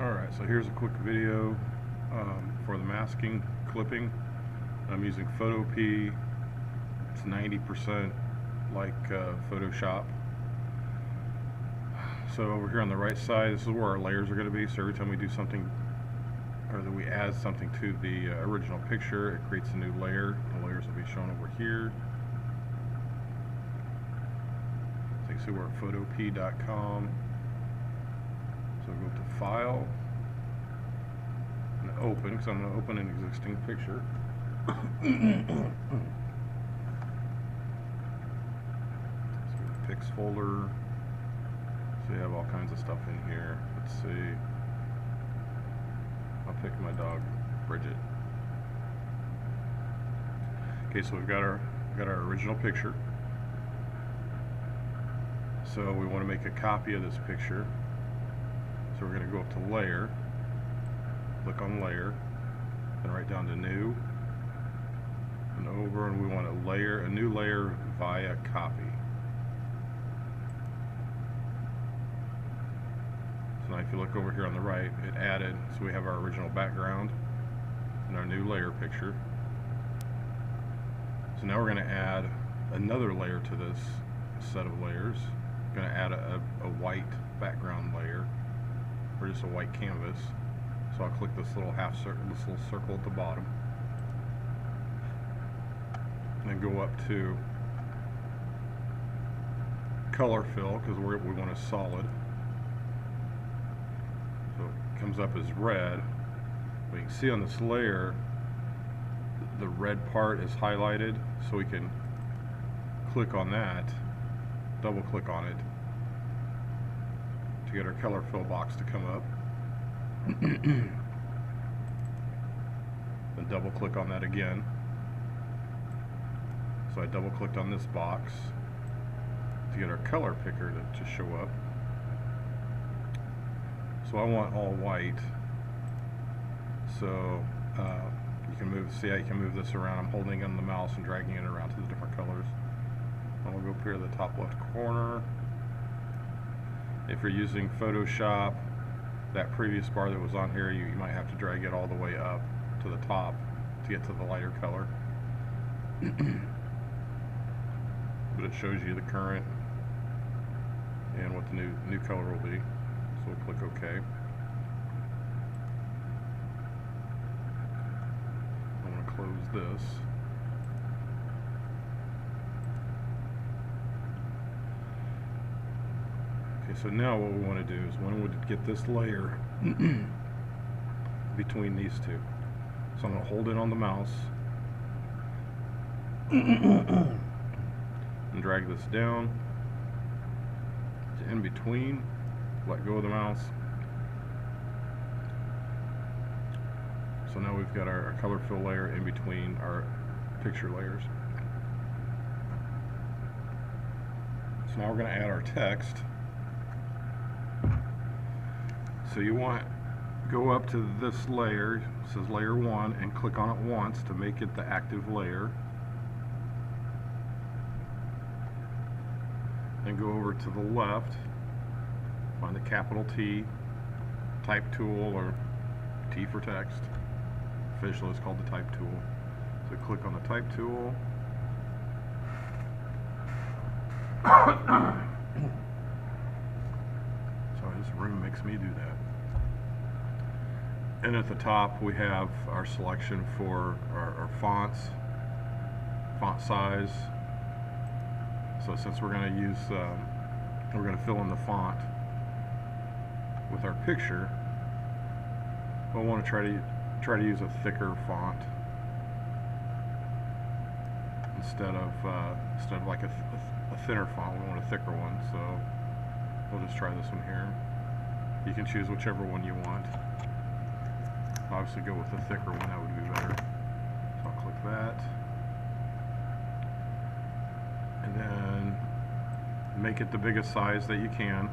Alright, so here's a quick video for the masking clipping. I'm using Photopea. It's 90% like Photoshop. So over here on the right side, this is where our layers are going to be. So every time we do something, or that we add something to the original picture, it creates a new layer. The layers will be shown over here. So you can see we're at photopea.com. So go to File and Open, because I'm going to open an existing picture. So Pics folder. So you have all kinds of stuff in here. Let's see. I'll pick my dog, Bridget. Okay, so we've got our original picture. So we want to make a copy of this picture. So we're going to go up to Layer, click on Layer, and right down to New, and over, and we want a new layer via Copy. So now if you look over here on the right, it added, so we have our original background and our new layer picture. So now we're going to add another layer to this set of layers. We're going to add a white background layer, or just a white canvas. So I'll click this little this little circle at the bottom, and then go up to color fill, because we want a solid. So it comes up as red. But you can see on this layer, the red part is highlighted, so we can click on that, double click on it, to get our color fill box to come up. Then double click on that again. So I double clicked on this box to get our color picker to show up. So I want all white. So you can see how you can move this around. I'm holding on the mouse and dragging it around to the different colors. And we'll go up here to the top left corner. If you're using Photoshop, that previous bar that was on here, you might have to drag it all the way up to the top to get to the lighter color. But it shows you the current and what the new color will be. So we'll click OK. I'm going to close this. Okay, so now what we want to do is we want to get this layer between these two. So I'm going to hold it on the mouse and drag this down to in between. Let go of the mouse. So now we've got our color fill layer in between our picture layers. So now we're going to add our text. So you want go up to this layer, it says layer 1, and click on it once to make it the active layer. Then go over to the left, find the capital T, type tool, or T for text. Officially it's called the type tool. So click on the type tool. Sorry, this room makes me do that. And at the top we have our selection for our fonts, font size. So since we're going to use, we're going to fill in the font with our picture, we'll want to try to use a thicker font instead of like a thinner font. We want a thicker one, so we'll just try this one here. You can choose whichever one you want. Obviously go with the thicker one, that would be better. So I'll click that. And then make it the biggest size that you can.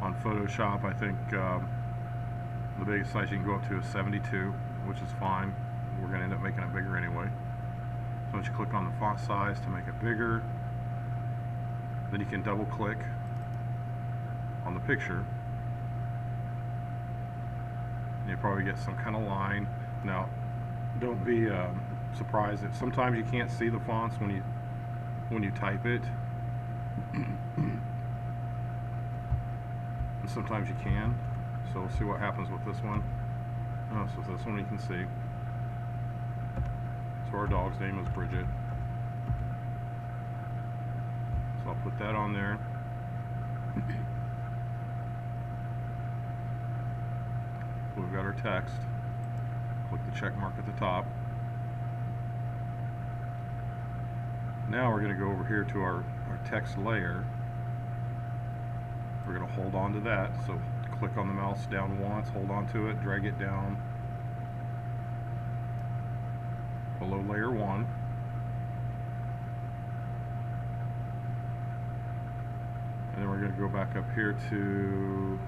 On Photoshop, I think the biggest size you can go up to is 72, which is fine. We're going to end up making it bigger anyway. So once you click on the font size to make it bigger, then you can double click on the picture and you probably get some kind of line. Now, don't be surprised that sometimes you can't see the fonts when you type it, and sometimes you can. So we'll see what happens with this one. Oh, so this one you can see. So our dog's name is Bridget. So I'll put that on there. We've got our text. Click the check mark at the top. Now we're going to go over here to our text layer. We're going to hold on to that. So click on the mouse down once, hold on to it, drag it down below layer 1. And then we're going to go back up here to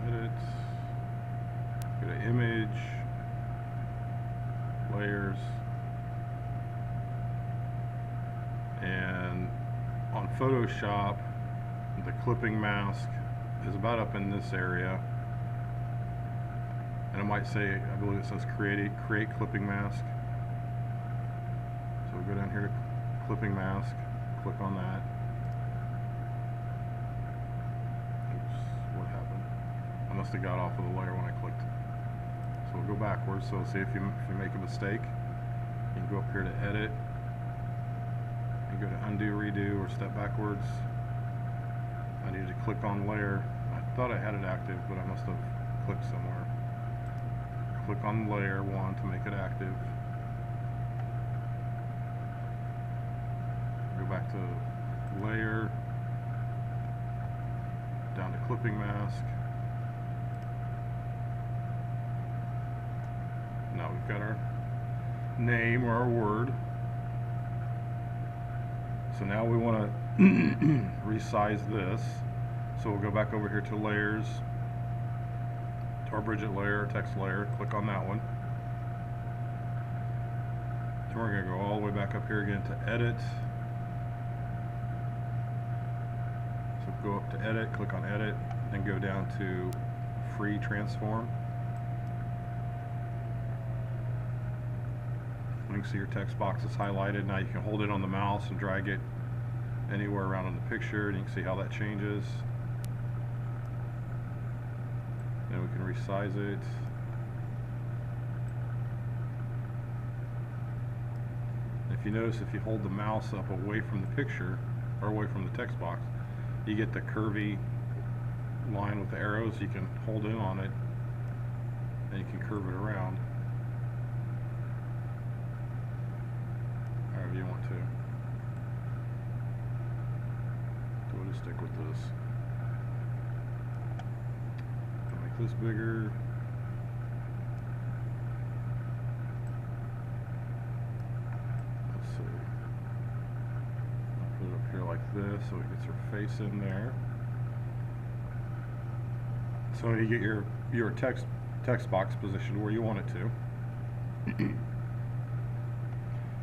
edit, go to image, layers, and on Photoshop the clipping mask is about up in this area, and it might say, I believe it says create clipping mask. So we'll go down here to clipping mask, click on that. Oops, what happened? I must have got off of the layer when I clicked. So we'll go backwards. So see if you make a mistake, you can go up here to edit and go to undo, redo, or step backwards. I need to click on layer. I thought I had it active, but I must have clicked somewhere. Click on layer 1 to make it active. Go back to layer, down to clipping mask. Now we've got our name or our word. So now we want to resize this. So we'll go back over here to layers, to our Bridget layer, text layer, click on that one. And we're going to go all the way back up here again to edit. So go up to edit, click on edit, and go down to free transform. You can see your text box is highlighted. Now you can hold it on the mouse and drag it anywhere around in the picture, and you can see how that changes. Then we can resize it. If you notice, if you hold the mouse up away from the picture, or away from the text box, you get the curvy line with the arrows. You can hold in on it, and you can curve it around however you want to. So we'll just stick with this. Make this bigger. Let's see. I'll put it up here like this so it gets her face in there. So you get your text box positioned where you want it to.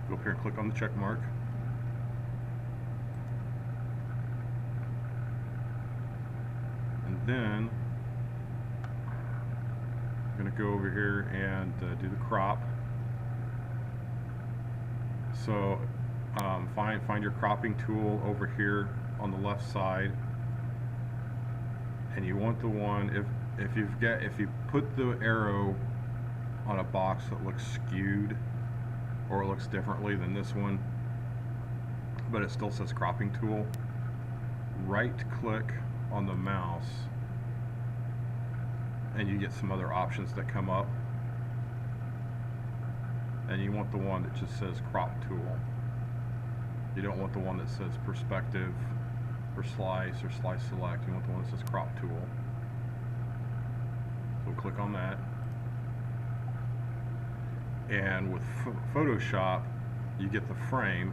Go up here and click on the check mark. And then I'm going to go over here and do the crop. So find your cropping tool over here on the left side, and you want the one, if you put the arrow on a box that looks skewed or it looks differently than this one, but it still says cropping tool, right click on the mouse and you get some other options that come up, and you want the one that just says crop tool. You don't want the one that says perspective or slice select. You want the one that says crop tool. So click on that. And with Photoshop, you get the frame.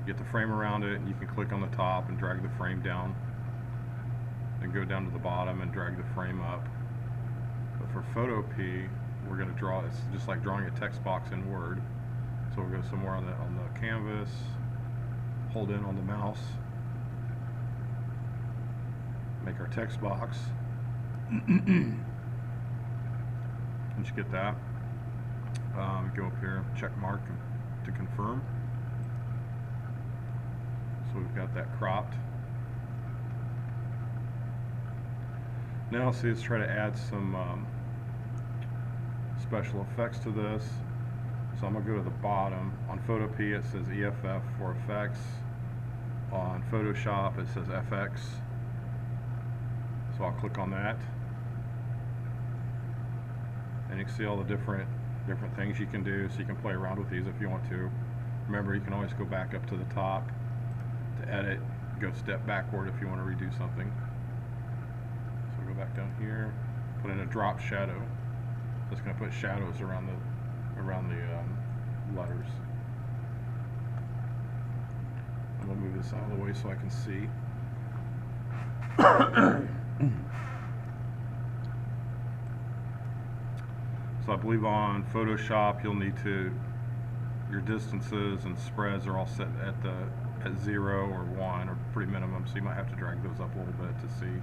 You get the frame around it, and you can click on the top and drag the frame down, and go down to the bottom and drag the frame up. But for Photopea, we're going to draw. It's just like drawing a text box in Word. So we'll go somewhere on the canvas, hold in on the mouse, make our text box. Once you get that, go up here, check mark to confirm. So we've got that cropped. Now see, let's try to add some special effects to this. So I'm going to go to the bottom. On Photopea it says EFF for effects. On Photoshop it says FX. So I'll click on that. And you can see all the different things you can do. So you can play around with these if you want to. Remember, you can always go back up to the top to edit. Go step backward if you want to redo something. So we'll go back down here. Put in a drop shadow. That's going to put shadows around the letters. I'm going to move this out of the way so I can see. So I believe on Photoshop you'll need to, your distances and spreads are all set at 0 or 1 or pretty minimum, so you might have to drag those up a little bit to see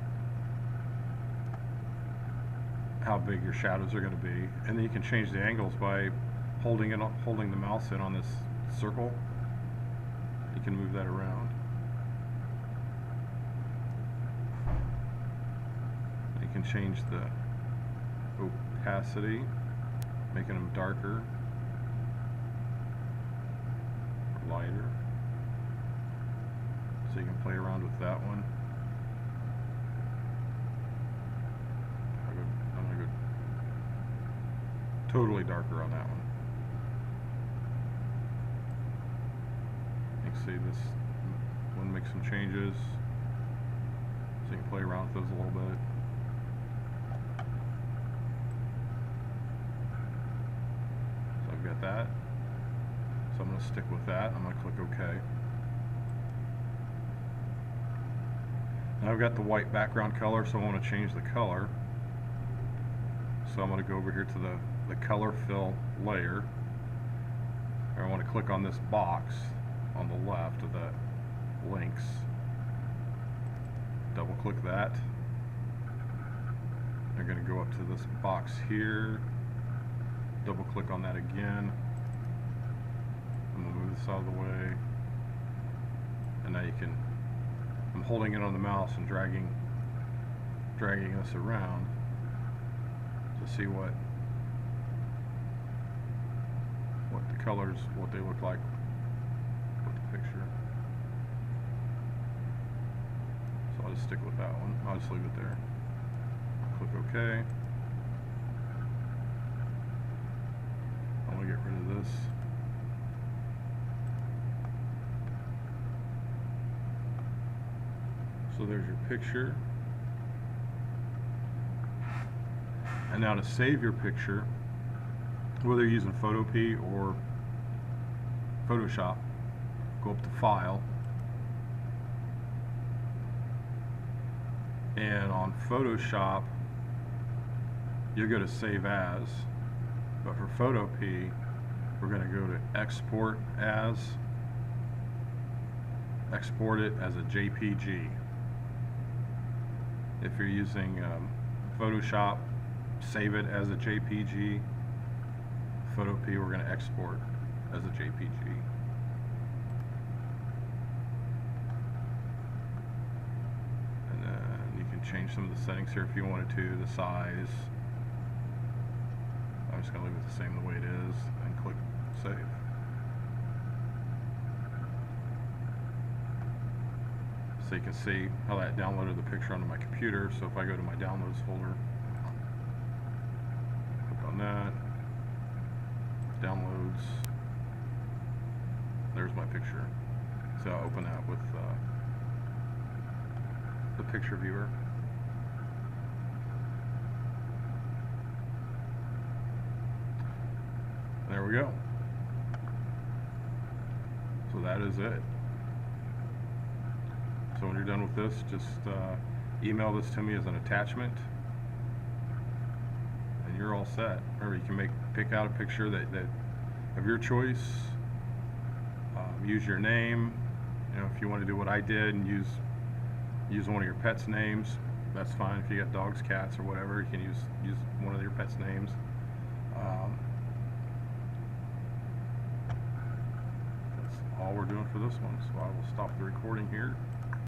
how big your shadows are going to be. And then you can change the angles by holding the mouse in on this circle. You can move that around. You can change the opacity, making them darker or lighter. So you can play around with that one. I'm going to go totally darker on that one. You can see this one makes some changes. So you can play around with those a little bit. So I've got that. So I'm going to stick with that. I'm going to click OK. Now I've got the white background color, so I want to change the color. So I'm going to go over here to the color fill layer. And I want to click on this box on the left of the links. Double click that. I'm going to go up to this box here. Double click on that again. I'm going to move this out of the way. And now you can, I'm holding it on the mouse and dragging this around to see what the colors, what they look like with the picture. So I'll just stick with that one. I'll just leave it there. Click OK. I'm going to get rid of this. So there's your picture. And now to save your picture, whether you're using Photopea or Photoshop, go up to File. And on Photoshop, you'll go to Save As. But for Photopea, we're going to go to Export As. Export it as a JPG. If you're using Photoshop, save it as a JPG. Photopea, we're going to export as a JPG. And then you can change some of the settings here if you wanted to, the size. I'm just going to leave it the same the way it is and click Save. So you can see how that downloaded the picture onto my computer. So if I go to my downloads folder, click on that, downloads, there's my picture. So I'll open that with the picture viewer. There we go. So that is it. So when you're done with this, just email this to me as an attachment, and you're all set. Or you can pick out a picture that of your choice. Use your name. You know, if you want to do what I did and use one of your pets' names, that's fine. If you got dogs, cats, or whatever, you can use one of your pets' names. That's all we're doing for this one, so I will stop the recording here.